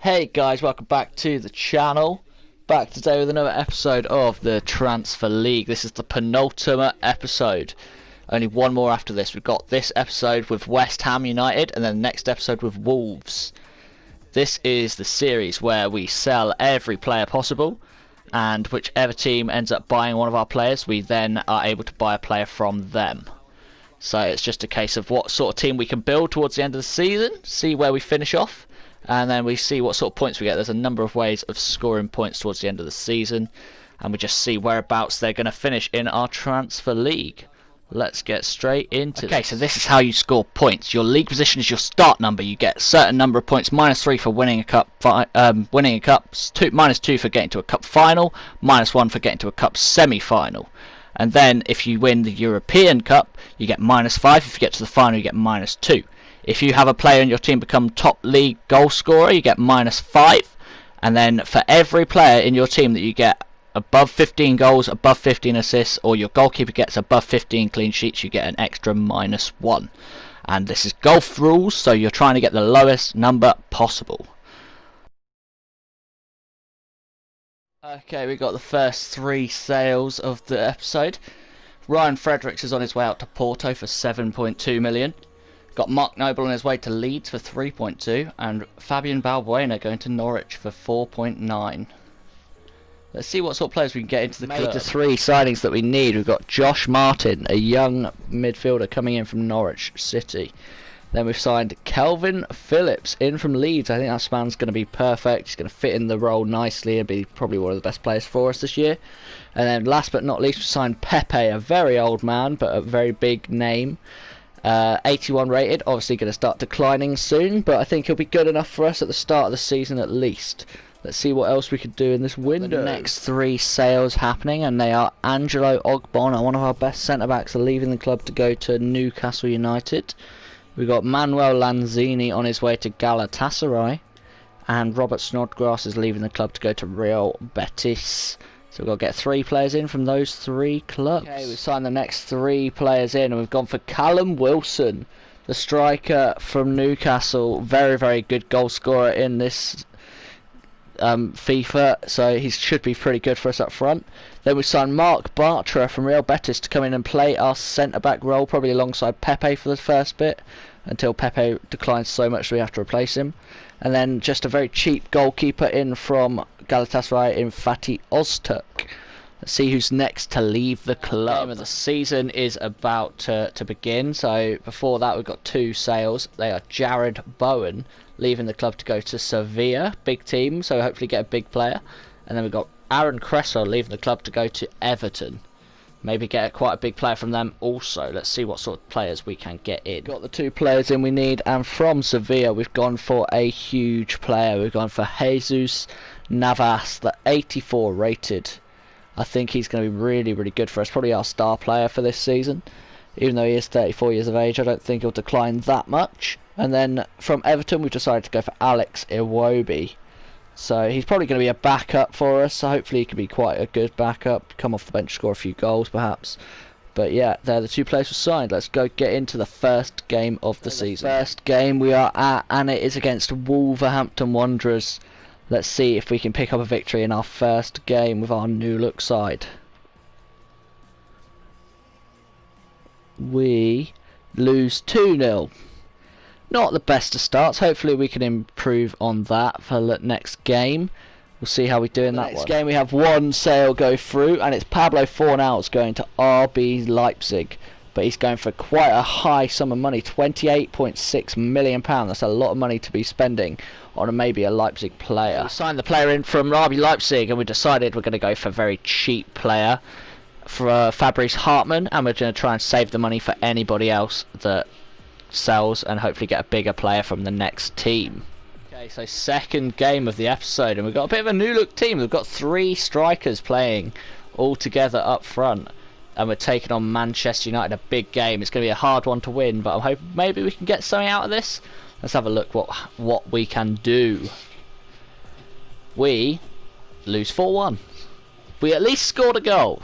Hey guys, welcome back to the channel. Back today with another episode of the Transfer League. This is the penultimate episode. Only one more after this. We've got this episode with West Ham United and then the next episode with Wolves. This is the series where we sell every player possible, and whichever team ends up buying one of our players, we then are able to buy a player from them. So it's just a case of what sort of team we can build towards the end of the season, see where we finish off, and then we see what sort of points we get. There's a number of ways of scoring points towards the end of the season, and we just see whereabouts they're going to finish in our transfer league. Let's get straight into this. So this is how you score points. Your league position is your start number. You get a certain number of points, -3 for winning a cup, -2 for getting to a cup final, -1 for getting to a cup semi-final. And then if you win the European Cup, you get -5. If you get to the final, you get -2. If you have a player in your team become top league goal scorer, you get -5. And then for every player in your team that you get above 15 goals, above 15 assists, or your goalkeeper gets above 15 clean sheets, you get an extra -1. And this is golf rules, so you're trying to get the lowest number possible. Okay, we got the first 3 sales of the episode. Ryan Fredericks is on his way out to Porto for 7.2 million. Got Mark Noble on his way to Leeds for 3.2, and Fabian Balbuena going to Norwich for 4.9. Let's see what sort of players we can get into the club. The 3 signings that we need. We've got Josh Martin, a young midfielder coming in from Norwich City. Then we've signed Kelvin Phillips in from Leeds. I think that man's going to be perfect. He's going to fit in the role nicely and be probably one of the best players for us this year. And then last but not least, we signed Pepe, a very old man but a very big name. 81 rated, obviously going to start declining soon, but I think he'll be good enough for us at the start of the season at least. Let's see what else we could do in this window. The next 3 sales happening, and they are Angelo Ogbonna, one of our best centre-backs, are leaving the club to go to Newcastle United. We've got Manuel Lanzini on his way to Galatasaray, and Robert Snodgrass is leaving the club to go to Real Betis. So we've got to get 3 players in from those 3 clubs. Okay, we've signed the next 3 players in, and we've gone for Callum Wilson, the striker from Newcastle. Very, very good goal scorer in this FIFA, so he should be pretty good for us up front. Then we signed Mark Bartra from Real Betis to come in and play our centre-back role, probably alongside Pepe for the first bit, until Pepe declines so much we have to replace him. And then just a very cheap goalkeeper in from Galatasaray in Fatih Öztürk. Let's see who's next to leave the club. The game of the season is about to begin, so before that we've got 2 sales. They are Jared Bowen leaving the club to go to Sevilla, big team, so hopefully get a big player. And then we've got Aaron Cresswell leaving the club to go to Everton. Maybe get quite a big player from them also. Let's see what sort of players we can get in. Got the 2 players in we need, and from Sevilla we've gone for a huge player. We've gone for Jesus Navas, the 84 rated. I think he's going to be really, really good for us. Probably our star player for this season. Even though he is 34 years of age, I don't think he'll decline that much. And then from Everton we've decided to go for Alex Iwobi. So he's probably going to be a backup for us, so hopefully he can be quite a good backup. Come off the bench, score a few goals perhaps. But yeah, they're the 2 players who signed. Let's go get into the first game of the season. First game we are at, and it is against Wolverhampton Wanderers. Let's see if we can pick up a victory in our first game with our new look side. We lose 2-0. Not the best of starts. Hopefully we can improve on that for the next game. We'll see how we do in that one. Next game we have 1 sale go through, and it's Pablo Fornals going to RB Leipzig. But he's going for quite a high sum of money, £28.6 million. That's a lot of money to be spending on maybe a Leipzig player. We signed the player in from RB Leipzig, and we decided we're going to go for a very cheap player for Fabrice Hartman, and we're going to try and save the money for anybody else that sells and hopefully get a bigger player from the next team. Okay, so second game of the episode, and we've got a bit of a new look team. We've got 3 strikers playing all together up front, and we're taking on Manchester United, a big game. It's going to be a hard one to win, but I'm hoping maybe we can get something out of this. Let's have a look what we can do. We lose 4-1. We at least scored a goal.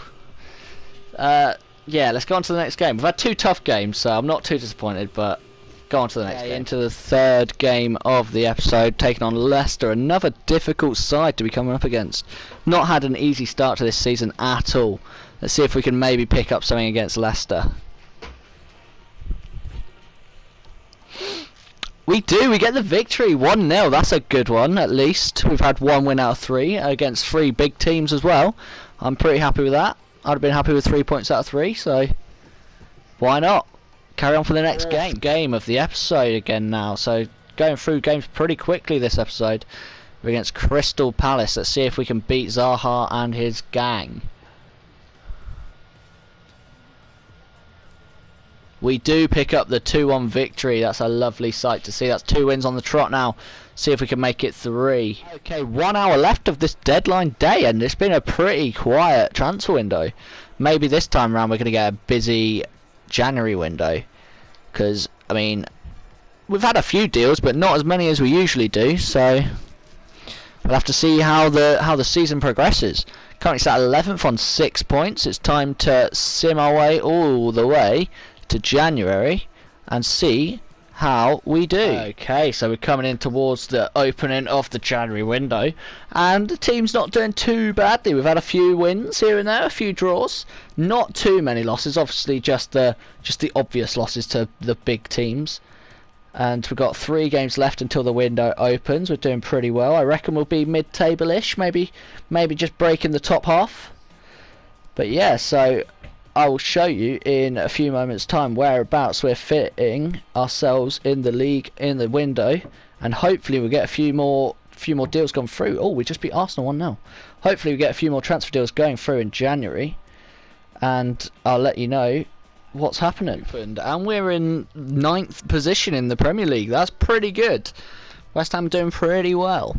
Yeah, let's go on to the next game. We've had 2 tough games, so I'm not too disappointed, but go on to the next game. Into the third game of the episode, taking on Leicester, another difficult side to be coming up against. Not had an easy start to this season at all. Let's see if we can maybe pick up something against Leicester. We do, we get the victory, 1-0, that's a good one at least. We've had 1 win out of 3 against 3 big teams as well. I'm pretty happy with that. I'd have been happy with 3 points out of 3, so why not? Carry on for the next game of the episode again now. So going through games pretty quickly this episode. We're against Crystal Palace. Let's see if we can beat Zaha and his gang. We do pick up the 2-1 victory. That's a lovely sight to see. That's 2 wins on the trot now. See if we can make it 3. Okay, 1 hour left of this deadline day, and it's been a pretty quiet transfer window. Maybe this time around we're going to get a busy January window. Because, I mean, we've had a few deals, but not as many as we usually do. So we'll have to see how the season progresses. Currently sat 11th on 6 points. It's time to sim our way all the way to January and see how we do. Okay, so we're coming in towards the opening of the January window, and the team's not doing too badly. We've had a few wins here and there, a few draws, not too many losses. Obviously, just the obvious losses to the big teams. And we've got 3 games left until the window opens. We're doing pretty well. I reckon we'll be mid-table-ish, maybe just breaking the top half. But yeah, so I will show you in a few moments time whereabouts we're fitting ourselves in the league, in the window, and hopefully we'll get a few more deals gone through. Oh, we just beat Arsenal 1-0. Hopefully we get a few more transfer deals going through in January, and I'll let you know what's happening. And we're in 9th position in the Premier League. That's pretty good. West Ham doing pretty well.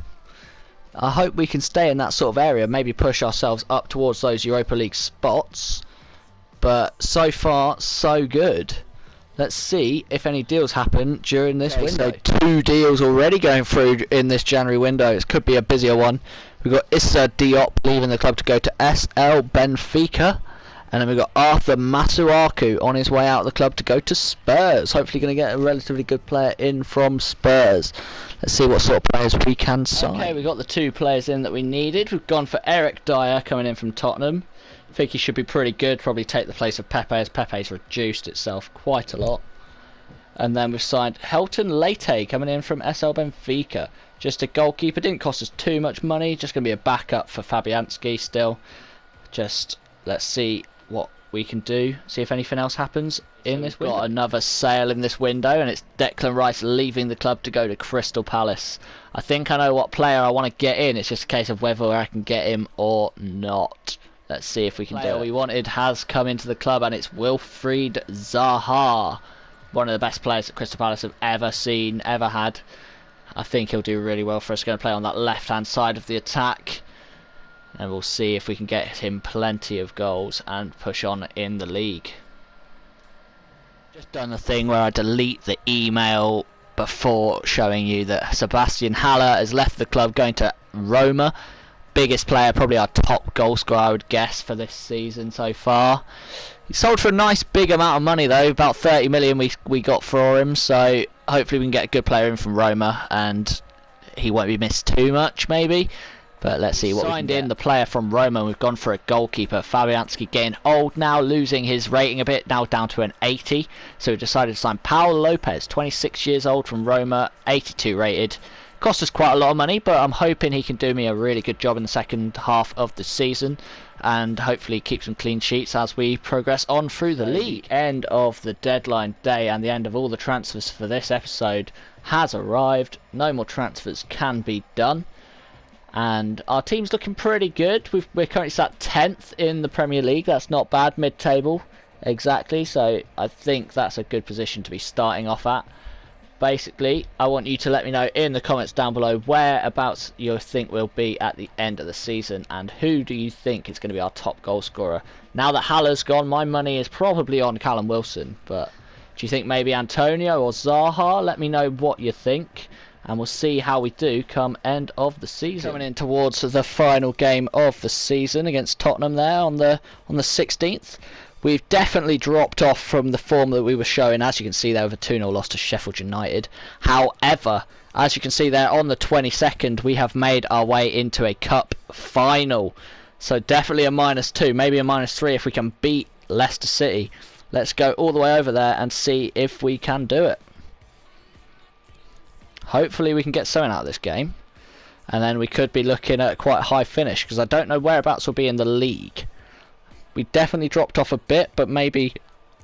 I hope we can stay in that sort of area, maybe push ourselves up towards those Europa League spots. But so far, so good. Let's see if any deals happen during this window. So 2 deals already going through in this January window. It could be a busier one. We've got Issa Diop leaving the club to go to SL Benfica. And then we've got Arthur Masuaku on his way out of the club to go to Spurs. Hopefully going to get a relatively good player in from Spurs. Let's see what sort of players we can sign. Okay, we've got the 2 players in that we needed. We've gone for Eric Dyer coming in from Tottenham. I think he should be pretty good, probably take the place of Pepe, as Pepe's reduced itself quite a lot. And then we've signed Helton Leite coming in from SL Benfica. Just a goalkeeper, didn't cost us too much money, just going to be a backup for Fabianski still. Just let's see what we can do, see if anything else happens in this window. We've got another sale in this window, and it's Declan Rice leaving the club to go to Crystal Palace. I think I know what player I want to get in, it's just a case of whether I can get him or not. Let's see if we can do it. The player we wanted has come into the club, and it's Wilfried Zaha. One of the best players that Crystal Palace have ever seen, ever had. I think he'll do really well for us. Going to play on that left-hand side of the attack. And we'll see if we can get him plenty of goals and push on in the league. Just done the thing where I delete the email before showing you that Sebastian Haller has left the club going to Roma. Biggest player, probably our top goal scorer I would guess for this season so far. He sold for a nice big amount of money though, about 30 million we got for him, so hopefully we can get a good player in from Roma and he won't be missed too much maybe. But let's see what we signed in the player from Roma. We've gone for a goalkeeper. Fabianski getting old now, losing his rating a bit, now down to an 80. So we decided to sign Paul Lopez, 26 years old from Roma, 82 rated. Cost us quite a lot of money, but I'm hoping he can do me a really good job in the second half of the season and hopefully keep some clean sheets as we progress on through the league. End of the deadline day and the end of all the transfers for this episode has arrived. No more transfers can be done. And our team's looking pretty good. We're currently sat 10th in the Premier League. That's not bad, mid-table exactly. So I think that's a good position to be starting off at. Basically, I want you to let me know in the comments down below whereabouts you think we'll be at the end of the season and who do you think is going to be our top goal scorer. Now that Haller's gone, my money is probably on Callum Wilson, but do you think maybe Antonio or Zaha? Let me know what you think. And we'll see how we do come end of the season. Coming in towards the final game of the season against Tottenham there on the 16th. We've definitely dropped off from the form that we were showing. As you can see there, with a 2-0 loss to Sheffield United. However, as you can see there, on the 22nd, we have made our way into a cup final. So definitely a -2, maybe a -3 if we can beat Leicester City. Let's go all the way over there and see if we can do it. Hopefully we can get something out of this game. And then we could be looking at quite a high finish, because I don't know whereabouts we'll be in the league. We definitely dropped off a bit, but maybe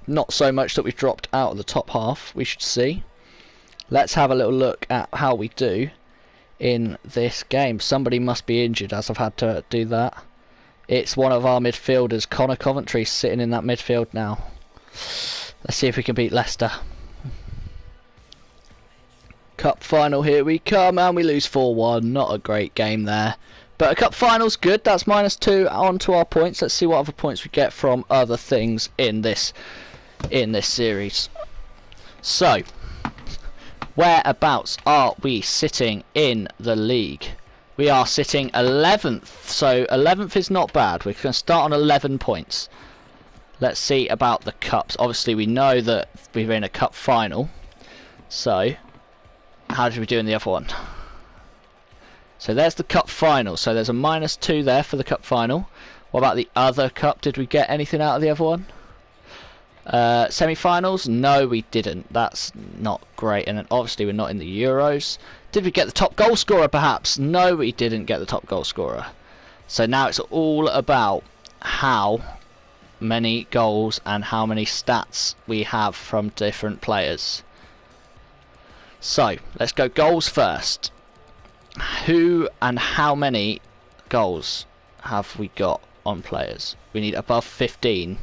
not so much that we've dropped out of the top half. We should see. Let's have a little look at how we do in this game. Somebody must be injured, as I've had to do that. It's one of our midfielders, Connor Coventry, sitting in that midfield now. Let's see if we can beat Leicester. Cup final, here we come, and we lose 4-1. Not a great game there. But a cup final's good. That's -2 onto our points. Let's see what other points we get from other things in this series. So, whereabouts are we sitting in the league? We are sitting 11th. So 11th is not bad. We can start on 11 points. Let's see about the cups. Obviously, we know that we're in a cup final. So, how did we do in the other one? So there's the cup final. So there's a -2 there for the cup final. What about the other cup? Did we get anything out of the other one? Semi-finals? No, we didn't. That's not great. And then obviously we're not in the Euros. Did we get the top goal scorer perhaps? No, we didn't get the top goal scorer. So now it's all about how many goals and how many stats we have from different players. So let's go goals first. Who and how many goals have we got on players? We need above 15.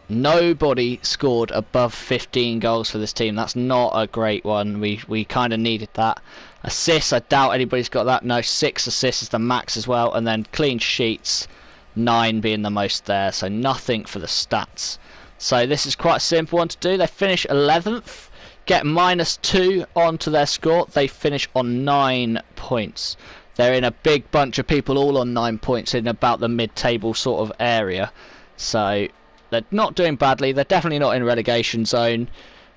Nobody scored above 15 goals for this team. That's not a great one. We kind of needed that. Assists, I doubt anybody's got that. No, 6 assists is the max as well. And then clean sheets, 9 being the most there. So nothing for the stats. So this is quite a simple one to do. They finish 11th. Get -2 onto their score. They finish on 9 points. They're in a big bunch of people all on 9 points in about the mid-table sort of area. So they're not doing badly. They're definitely not in relegation zone.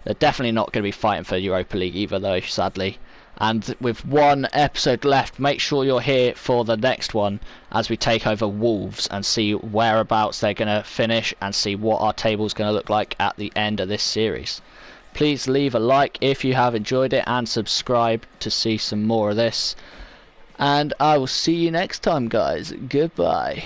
They're definitely not going to be fighting for Europa League either, though, sadly. And with one episode left, make sure you're here for the next one as we take over Wolves and see whereabouts they're going to finish and see what our table's going to look like at the end of this series. Please leave a like if you have enjoyed it and subscribe to see some more of this. And I will see you next time, guys. Goodbye.